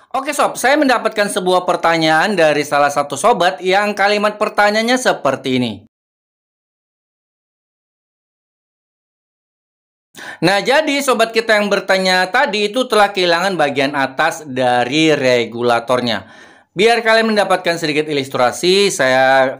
Oke sob, saya mendapatkan sebuah pertanyaan dari salah satu sobat yang kalimat pertanyaannya seperti ini. Nah, jadi sobat kita yang bertanya tadi itu telah kehilangan bagian atas dari regulatornya. Biar kalian mendapatkan sedikit ilustrasi, saya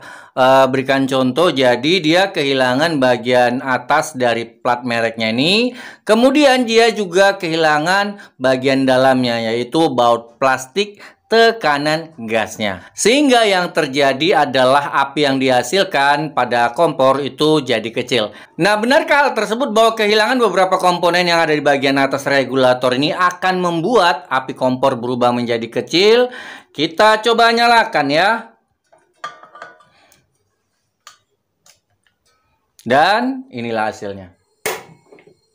berikan contoh. Jadi dia kehilangan bagian atas dari plat mereknya ini. Kemudian dia juga kehilangan bagian dalamnya, yaitu baut plastik tekanan gasnya. Sehingga yang terjadi adalah api yang dihasilkan pada kompor itu jadi kecil. Nah, benarkah hal tersebut bahwa kehilangan beberapa komponen yang ada di bagian atas regulator ini akan membuat api kompor berubah menjadi kecil? Kita coba nyalakan ya. Dan inilah hasilnya.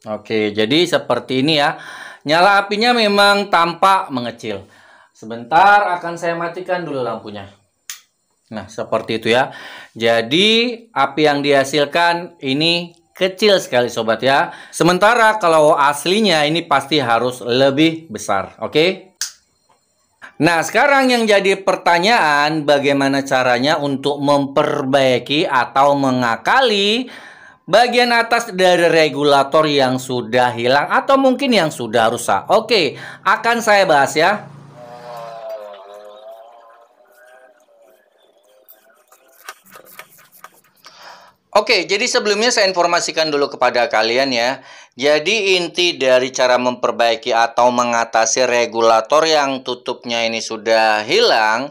Oke, jadi seperti ini ya. Nyala apinya memang tampak mengecil. Sebentar, akan saya matikan dulu lampunya. Nah, seperti itu ya. Jadi, api yang dihasilkan ini kecil sekali sobat ya. Sementara kalau aslinya ini pasti harus lebih besar. Oke? Nah, sekarang yang jadi pertanyaan, bagaimana caranya untuk memperbaiki atau mengakali bagian atas dari regulator yang sudah hilang atau mungkin yang sudah rusak. Oke, akan saya bahas ya. Oke, jadi sebelumnya saya informasikan dulu kepada kalian ya. Jadi inti dari cara memperbaiki atau mengatasi regulator yang tutupnya ini sudah hilang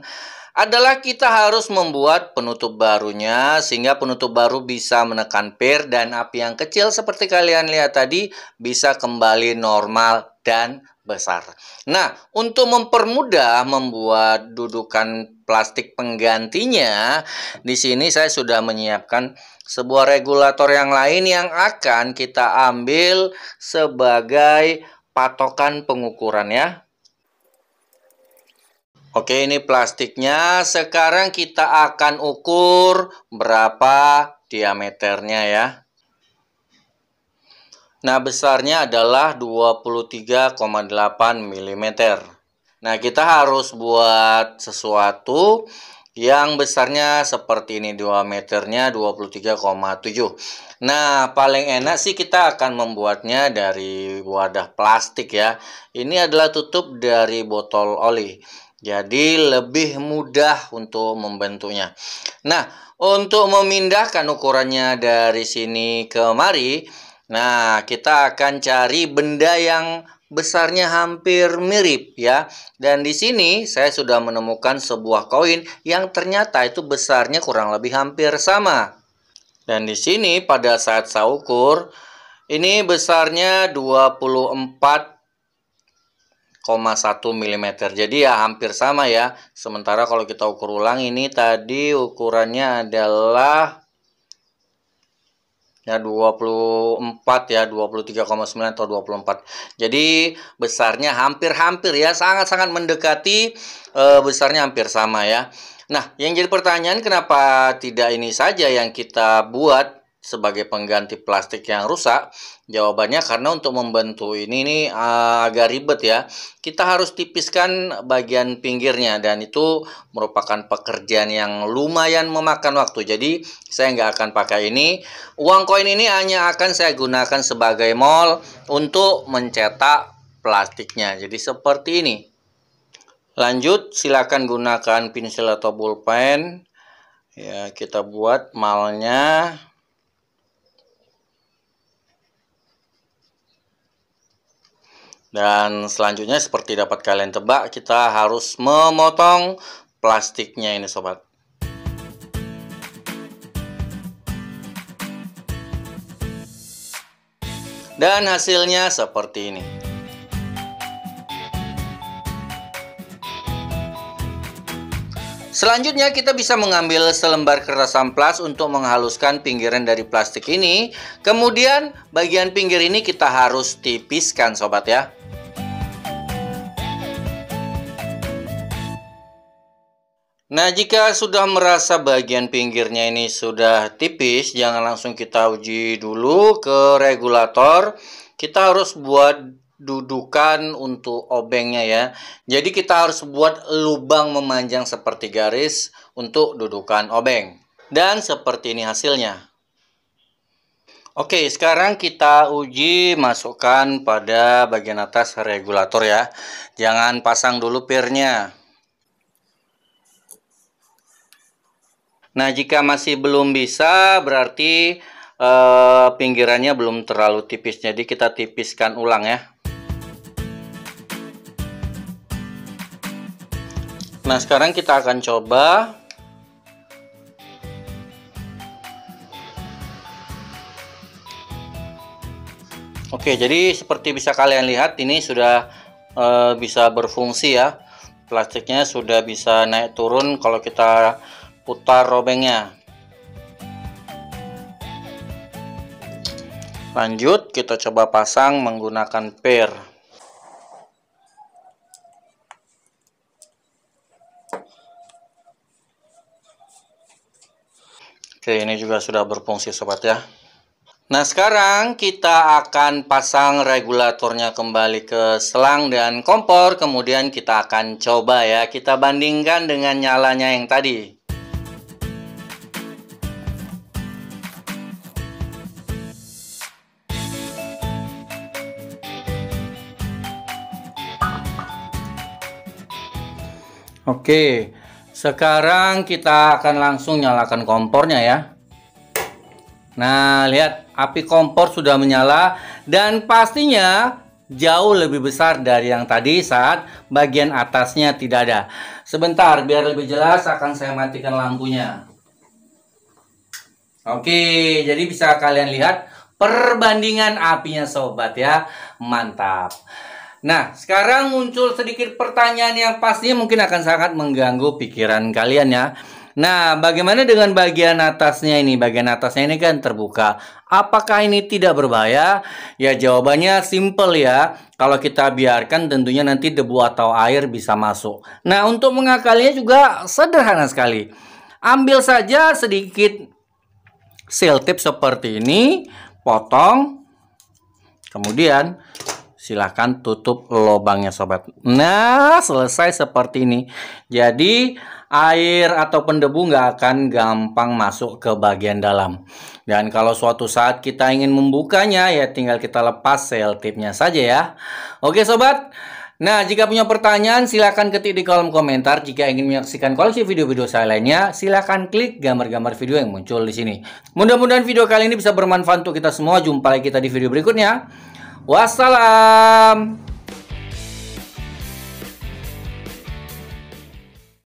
adalah kita harus membuat penutup barunya sehingga penutup baru bisa menekan pir dan api yang kecil seperti kalian lihat tadi bisa kembali normal dan besar. Nah, untuk mempermudah membuat dudukan plastik penggantinya, di sini saya sudah menyiapkan sebuah regulator yang lain yang akan kita ambil sebagai patokan pengukuran ya. Oke, ini plastiknya. Sekarang kita akan ukur berapa diameternya ya. Nah, besarnya adalah 23,8 mm. Nah, kita harus buat sesuatu yang besarnya seperti ini, diameternya 23,7. Nah, paling enak sih kita akan membuatnya dari wadah plastik ya. Ini adalah tutup dari botol oli. Jadi lebih mudah untuk membentuknya. Nah, untuk memindahkan ukurannya dari sini ke mari, nah kita akan cari benda yang besarnya hampir mirip ya. Dan di sini saya sudah menemukan sebuah koin yang ternyata itu besarnya kurang lebih hampir sama. Dan di sini pada saat saya ukur ini besarnya 24,1 mm. Jadi ya hampir sama ya. Sementara kalau kita ukur ulang ini tadi ukurannya adalah ya 24 ya, 23,9 atau 24. Jadi besarnya hampir-hampir ya, sangat-sangat mendekati besarnya hampir sama ya. Nah, yang jadi pertanyaan kenapa tidak ini saja yang kita buat sebagai pengganti plastik yang rusak? Jawabannya karena untuk membentuk ini agak ribet ya. Kita harus tipiskan bagian pinggirnya dan itu merupakan pekerjaan yang lumayan memakan waktu. Jadi saya nggak akan pakai ini. Uang koin ini hanya akan saya gunakan sebagai mold untuk mencetak plastiknya. Jadi seperti ini. Lanjut, silakan gunakan pensil atau pulpen. Ya, kita buat malnya. Dan selanjutnya seperti dapat kalian tebak, kita harus memotong plastiknya ini sobat. Dan hasilnya seperti ini. Selanjutnya kita bisa mengambil selembar kertas amplas untuk menghaluskan pinggiran dari plastik ini. Kemudian bagian pinggir ini kita harus tipiskan sobat ya. Nah, jika sudah merasa bagian pinggirnya ini sudah tipis, jangan langsung kita uji dulu ke regulator. Kita harus buat dudukan untuk obengnya ya. Jadi kita harus buat lubang memanjang seperti garis untuk dudukan obeng. Dan seperti ini hasilnya. Oke, sekarang kita uji masukkan pada bagian atas regulator ya. Jangan pasang dulu pirnya. Nah, jika masih belum bisa, berarti pinggirannya belum terlalu tipis. Jadi kita tipiskan ulang ya. Nah, sekarang kita akan coba. Oke, jadi seperti bisa kalian lihat, ini sudah bisa berfungsi ya. Plastiknya sudah bisa naik turun kalau kita putar obengnya. Lanjut, kita coba pasang menggunakan pir. Oke, ini juga sudah berfungsi sobat ya. Nah, sekarang kita akan pasang regulatornya kembali ke selang dan kompor. Kemudian kita akan coba ya. Kita bandingkan dengan nyalanya yang tadi. Oke, sekarang kita akan langsung nyalakan kompornya ya. Nah, lihat api kompor sudah menyala dan pastinya jauh lebih besar dari yang tadi saat bagian atasnya tidak ada. Sebentar, biar lebih jelas akan saya matikan lampunya. Oke, jadi bisa kalian lihat perbandingan apinya sobat ya. Mantap. Nah, sekarang muncul sedikit pertanyaan yang pastinya mungkin akan sangat mengganggu pikiran kalian ya. Nah, bagaimana dengan bagian atasnya ini? Bagian atasnya ini kan terbuka. Apakah ini tidak berbahaya? Ya, jawabannya simple ya. Kalau kita biarkan tentunya nanti debu atau air bisa masuk. Nah, untuk mengakalinya juga sederhana sekali. Ambil saja sedikit selotip seperti ini, potong. Kemudian silahkan tutup lubangnya sobat. Nah, selesai seperti ini. Jadi air ataupun debu nggak akan gampang masuk ke bagian dalam. Dan kalau suatu saat kita ingin membukanya, ya tinggal kita lepas selotipnya saja ya. Oke sobat. Nah, jika punya pertanyaan silahkan ketik di kolom komentar. Jika ingin menyaksikan koleksi video-video saya lainnya, silahkan klik gambar-gambar video yang muncul di sini. Mudah-mudahan video kali ini bisa bermanfaat untuk kita semua. Jumpa lagi kita di video berikutnya. Wassalam.